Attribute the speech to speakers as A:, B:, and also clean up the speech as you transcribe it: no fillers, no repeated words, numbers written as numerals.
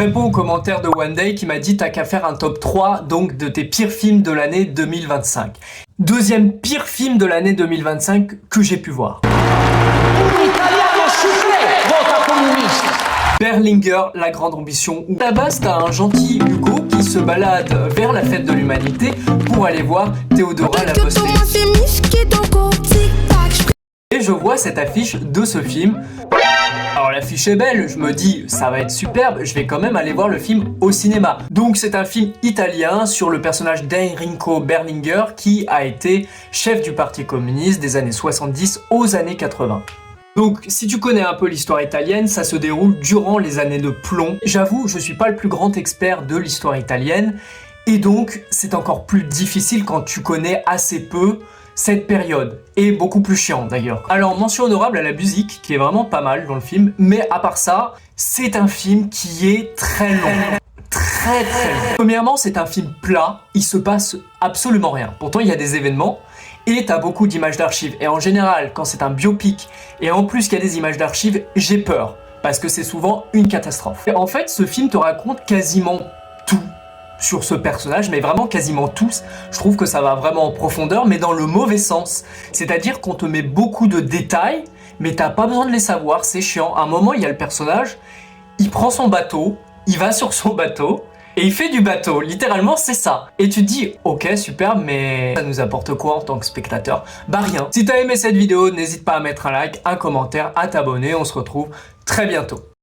A: réponds aux commentaires de One Day qui m'a dit t'as qu'à faire un top 3 donc de tes pires films de l'année 2025. Deuxième pire film de l'année 2025 que j'ai pu voir. Berlinguer, la grande ambition, où à la base t'as un gentil Hugo qui se balade vers la fête de l'humanité pour aller voir Théodora la postée. Et je vois cette affiche de ce film. Alors l'affiche est belle, je me dis ça va être superbe, je vais quand même aller voir le film au cinéma. Donc c'est un film italien sur le personnage d'Enrico Berlinguer qui a été chef du Parti communiste des années 70 aux années 80. Donc, si tu connais un peu l'histoire italienne, ça se déroule durant les années de plomb. J'avoue, je suis pas le plus grand expert de l'histoire italienne, et donc c'est encore plus difficile quand tu connais assez peu cette période, et beaucoup plus chiant d'ailleurs. Alors, mention honorable à la musique, qui est vraiment pas mal dans le film, mais à part ça, c'est un film qui est très long. Très long. Premièrement, c'est un film plat, il se passe absolument rien. Pourtant, il y a des événements, et t'as beaucoup d'images d'archives. Et en général, quand c'est un biopic, et en plus qu'il y a des images d'archives, j'ai peur. Parce que c'est souvent une catastrophe. Et en fait, ce film te raconte quasiment tout sur ce personnage, mais vraiment quasiment tous. Je trouve que ça va vraiment en profondeur, mais dans le mauvais sens. C'est-à-dire qu'on te met beaucoup de détails, mais t'as pas besoin de les savoir, c'est chiant. À un moment, il y a le personnage, il prend son bateau, il va sur son bateau, et il fait du bateau, littéralement c'est ça. Et tu te dis, ok super, mais ça nous apporte quoi en tant que spectateur? Bah rien. Si t'as aimé cette vidéo, n'hésite pas à mettre un like, un commentaire, à t'abonner, on se retrouve très bientôt.